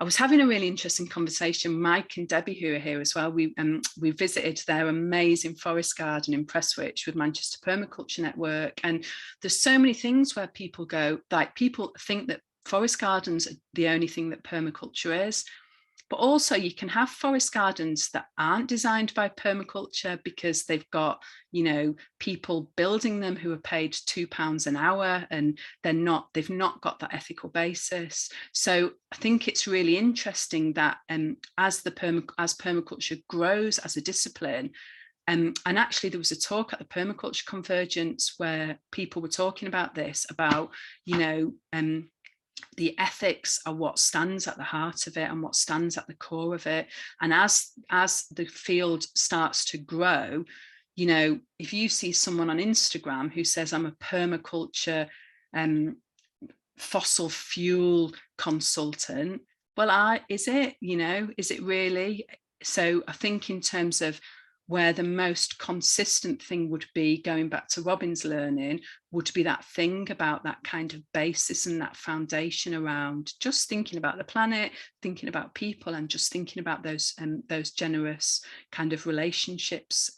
I was having a really interesting conversation. Mike and Debbie, who are here as well, we visited their amazing forest garden in Prestwich with Manchester Permaculture Network. And there's so many things where people go, like people think that forest gardens are the only thing that permaculture is. But also you can have forest gardens that aren't designed by permaculture because they've got, you know, people building them who are paid £2 an hour, and they've not got that ethical basis. So I think it's really interesting that as permaculture grows as a discipline, and actually there was a talk at the Permaculture Convergence where people were talking about this, about, you know, the ethics are what stands at the heart of it and what stands at the core of it. And as the field starts to grow, you know, if you see someone on Instagram who says, I'm a permaculture fossil fuel consultant, well, is it really? So I think in terms of where the most consistent thing would be, going back to Robin's learning, would be that thing about that kind of basis and that foundation around just thinking about the planet, thinking about people, and just thinking about those generous kind of relationships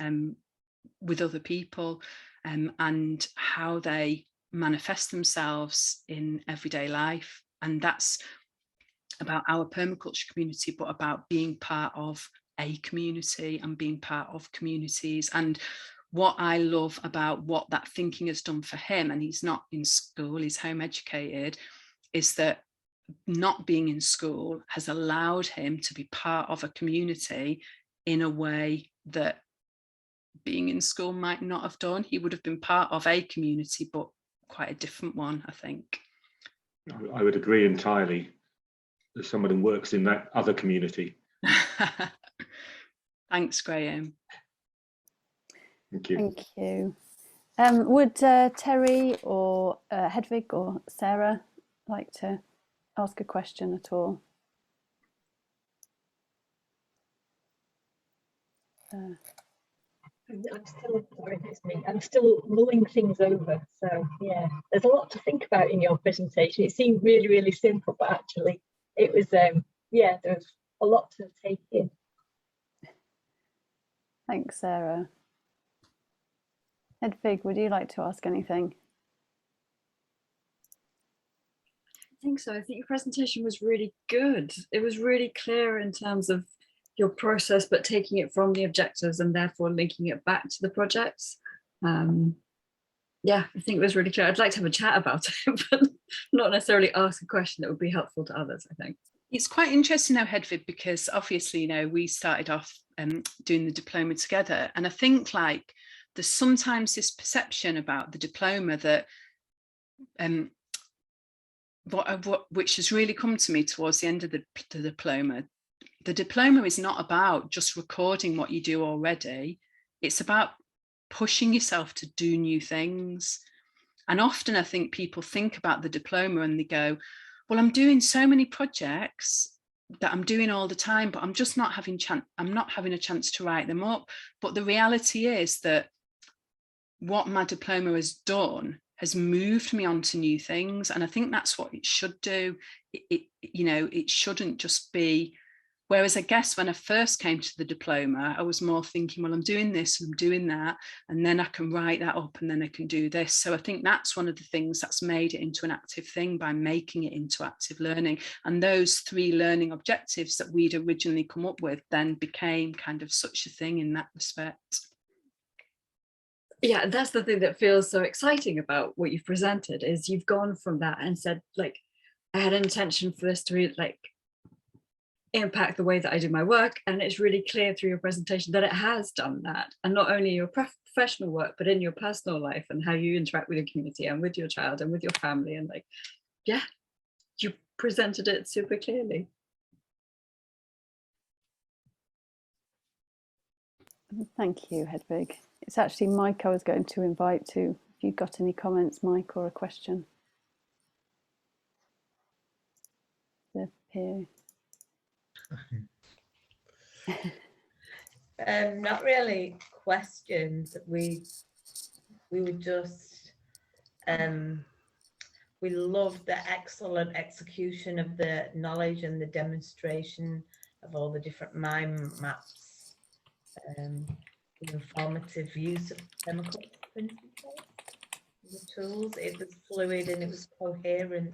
with other people, and how they manifest themselves in everyday life. And that's about our permaculture community, but about being part of a community and being part of communities. And what I love about what that thinking has done for him, and he's not in school, he's home educated, is that not being in school has allowed him to be part of a community in a way that being in school might not have done. He would have been part of a community, but quite a different one, I think. I would agree entirely. As someone who works in that other community. Thanks, Graham. Thank you. Thank you. Would Terry or Hedvig or Sarah like to ask a question at all? I'm still mulling things over. So yeah, there's a lot to think about in your presentation. It seemed really, really simple, but actually it was yeah, there was a lot to take in. Thanks, Sarah. Hedvig, would you like to ask anything? I think so. I think your presentation was really good. It was really clear in terms of your process, but taking it from the objectives and therefore linking it back to the projects. Yeah, I think it was really clear. I'd like to have a chat about it, but not necessarily ask a question that would be helpful to others, I think. It's quite interesting now, Hedvig, because obviously, you know, we started off doing the diploma together. And I think like there's sometimes this perception about the diploma that which has really come to me towards the end of the diploma. The diploma is not about just recording what you do already. It's about pushing yourself to do new things. And often I think people think about the diploma and they go, well, I'm doing so many projects that I'm doing all the time, but I'm just not having a chance to write them up. But the reality is that what my diploma has done has moved me on to new things. And I think that's what it should do. It shouldn't just be, whereas I guess when I first came to the diploma, I was more thinking, well, I'm doing this and I'm doing that, and then I can write that up and then I can do this. So I think that's one of the things that's made it into an active thing by making it into active learning. And those 3 learning objectives that we'd originally come up with then became kind of such a thing in that respect. Yeah, that's the thing that feels so exciting about what you've presented, is you've gone from that and said, like, I had an intention for this to really, like, impact the way that I do my work, and it's really clear through your presentation that it has done that, and not only your professional work, but in your personal life and how you interact with your community and with your child and with your family. And like, yeah, you presented it super clearly. Thank you, Hedvig. It's actually Mike I was going to invite to, if you've got any comments, Mike, or a question. They're here. Not really questions. We were just we loved the excellent execution of the knowledge and the demonstration of all the different mind maps, the informative use of chemical principles, the tools. It was fluid and it was coherent.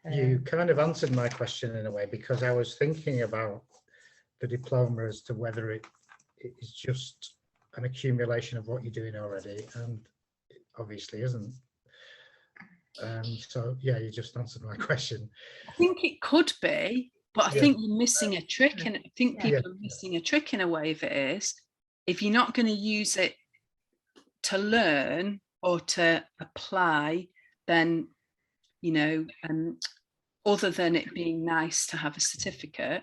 You kind of answered my question in a way, because I was thinking about the diploma as to whether it is just an accumulation of what you're doing already, and it obviously isn't. So yeah, you just answered my question. I think it could be, but I think you're missing a trick, and I think people are missing a trick in a way. If it is, if you're not going to use it to learn or to apply, then, you know, other than it being nice to have a certificate,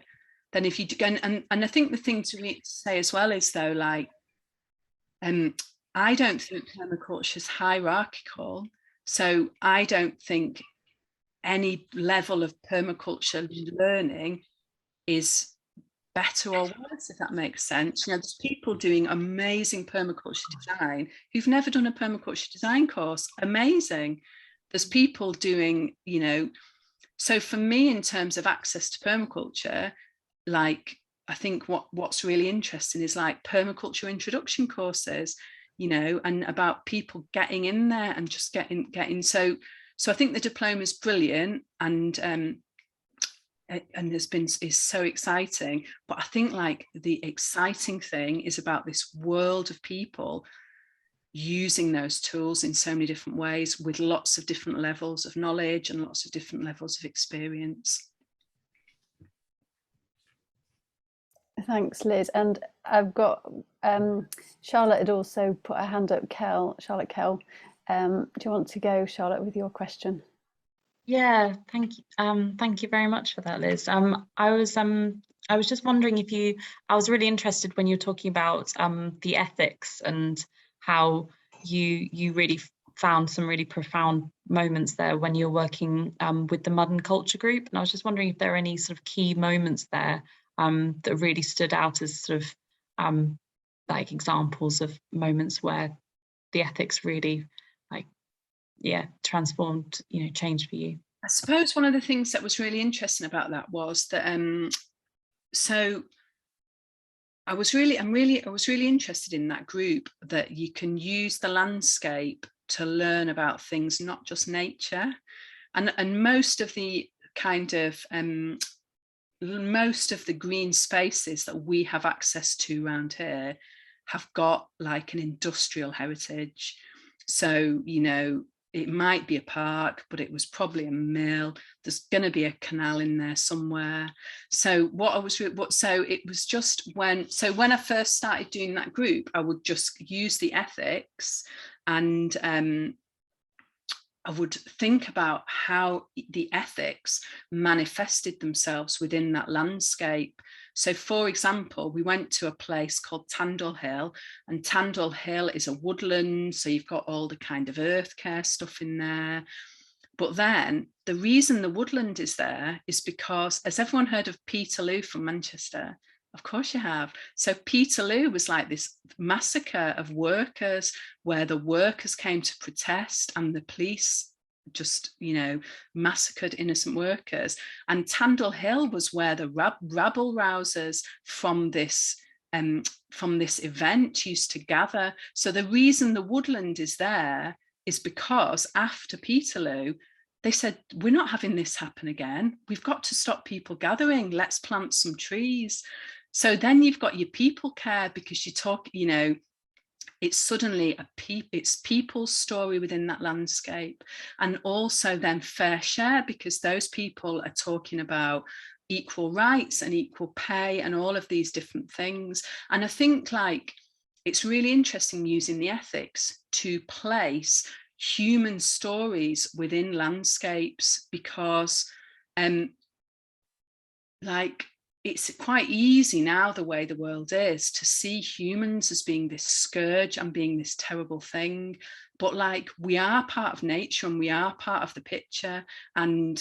then if you do, and I think the thing to say as well is, though, like, I don't think permaculture is hierarchical, so I don't think any level of permaculture learning is better or worse, if that makes sense. You know, there's people doing amazing permaculture design who've never done a permaculture design course. Amazing. There's people doing, you know, so for me, in terms of access to permaculture, like, I think what's really interesting is like permaculture introduction courses, you know, and about people getting in there and just getting so I think the diploma is brilliant, and is so exciting. But I think, like, the exciting thing is about this world of people using those tools in so many different ways, with lots of different levels of knowledge and lots of different levels of experience. Thanks, Liz. And I've got Charlotte had also put her hand up. Charlotte Kell. Do you want to go, Charlotte, with your question? Yeah, thank you. Thank you very much for that, Liz. I was just wondering if I was really interested when you were talking about the ethics and how you really found some really profound moments there when you're working with the Mud and Culture group. And I was just wondering if there are any sort of key moments there that really stood out as sort of like examples of moments where the ethics really, like, yeah, transformed, you know, changed for you. I suppose one of the things that was really interesting about that was that so I was really interested in that group, that you can use the landscape to learn about things, not just nature, and most of the kind of most of the green spaces that we have access to around here have got like an industrial heritage. So, you know, it might be a park, but it was probably a mill. There's going to be a canal in there somewhere. So it was just when I first started doing that group, I would just use the ethics, and I would think about how the ethics manifested themselves within that landscape. So, for example, we went to a place called Tandle Hill, and Tandle Hill is a woodland. So you've got all the kind of earth care stuff in there. But then the reason the woodland is there is because, has everyone heard of Peterloo from Manchester? Of course you have. So Peterloo was like this massacre of workers where the workers came to protest and the police just, you know, massacred innocent workers. And Tandle Hill was where the rabble rousers from this event used to gather. So the reason the woodland is there is because after Peterloo, they said, we're not having this happen again. We've got to stop people gathering. Let's plant some trees. So then you've got your people care, because you talk, you know, it's suddenly it's people's story within that landscape, and also then fair share, because those people are talking about equal rights and equal pay and all of these different things. And I think like it's really interesting using the ethics to place human stories within landscapes, because like it's quite easy now, the way the world is, to see humans as being this scourge and being this terrible thing, but like we are part of nature and we are part of the picture. And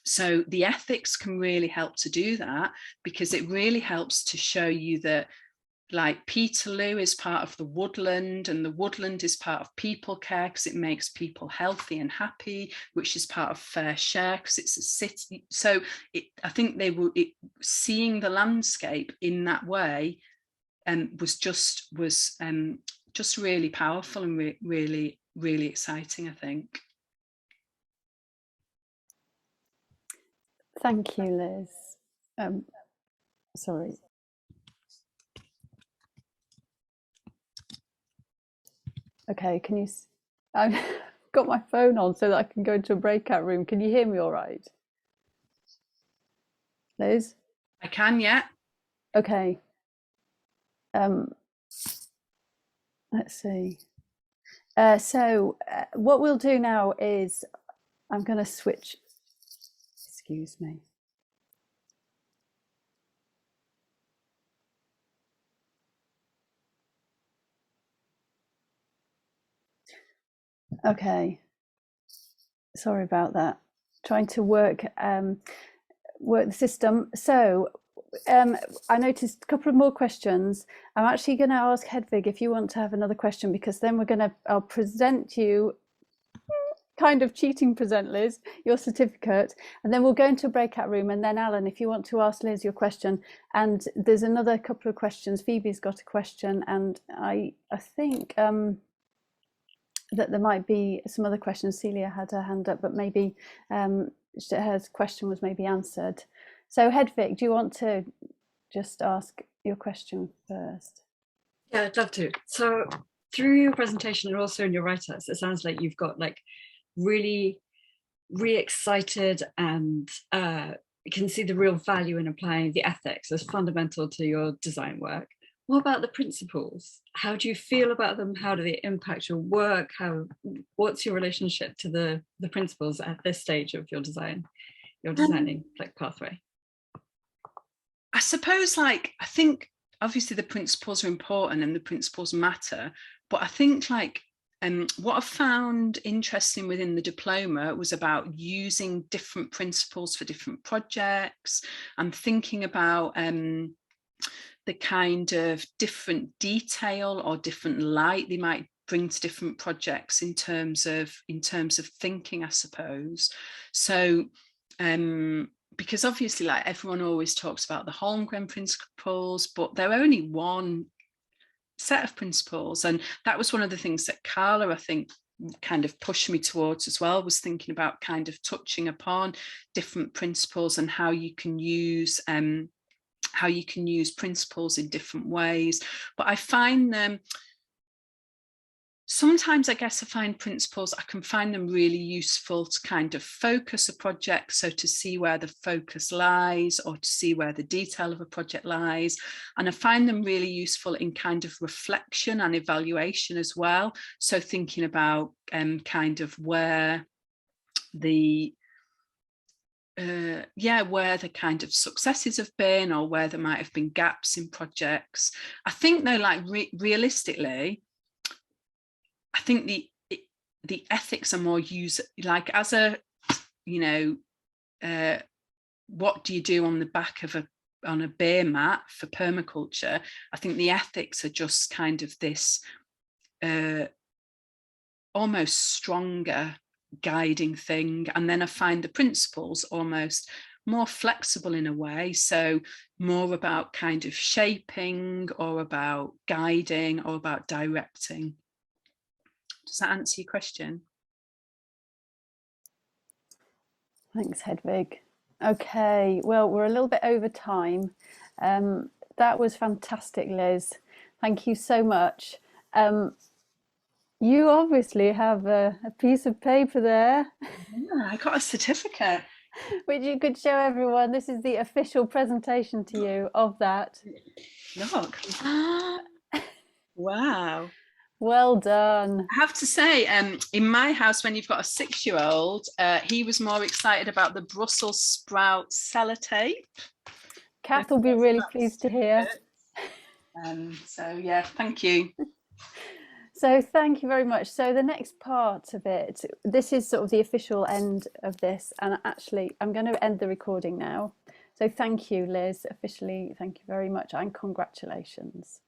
so the ethics can really help to do that, because it really helps to show you that like Peterloo is part of the woodland, and the woodland is part of people care because it makes people healthy and happy, which is part of fair share because it's a city. So I think they were seeing the landscape in that way, was just really powerful and really exciting, I think. Thank you, Liz. Sorry. Okay, can you, I've got my phone on so that I can go into a breakout room. Can you hear me all right? Liz? I can, yeah. Okay. Let's see. So what we'll do now is I'm going to switch, excuse me. Okay, sorry about that. Trying to work the system. So I noticed a couple of more questions. I'm actually going to ask Hedvig if you want to have another question, because then I'll present you, kind of cheating present, Liz, your certificate, and then we'll go into a breakout room. And then Alan, if you want to ask Liz your question, and there's another couple of questions. Phoebe's got a question, and I think that there might be some other questions. Celia had her hand up, but maybe her question was maybe answered. So Hedvig, do you want to just ask your question first? Yeah, I'd love to. So through your presentation and also in your write-ups, it sounds like you've got like really excited and you can see the real value in applying the ethics as fundamental to your design work. What about the principles? How do you feel about them? How do they impact your work? What's your relationship to the principles at this stage of your design, your designing like pathway? I suppose, like, I think obviously the principles are important and the principles matter, but I think like what I found interesting within the diploma was about using different principles for different projects and thinking about the kind of different detail or different light they might bring to different projects in terms of thinking, I suppose. So because obviously like everyone always talks about the Holmgren principles, but they're only one set of principles. And that was one of the things that Carla, I think, kind of pushed me towards as well, was thinking about kind of touching upon different principles and how you can use principles in different ways. But I find them sometimes, I guess I find principles, I can find them really useful to kind of focus a project, so to see where the focus lies or to see where the detail of a project lies. And I find them really useful in kind of reflection and evaluation as well. So thinking about kind of where the where the kind of successes have been or where there might have been gaps in projects. I think though, like realistically, I think the ethics are more like as a, you know, what do you do on the back of on a beer mat for permaculture? I think the ethics are just kind of this almost stronger guiding thing. And then I find the principles almost more flexible in a way. So more about kind of shaping or about guiding or about directing. Does that answer your question? Thanks, Hedvig. Okay, well, we're a little bit over time. That was fantastic, Liz. Thank you so much. You obviously have a piece of paper there. Yeah, I got a certificate. Which you could show everyone. This is the official presentation to you of that. Look. Wow. Well done. I have to say, in my house, when you've got a 6-year-old, he was more excited about the Brussels sprout sellotape. Kath will be really pleased to hear. So yeah, thank you. So thank you very much. So the next part of it, this is sort of the official end of this, and actually I'm going to end the recording now. So thank you, Liz, officially, thank you very much, and congratulations.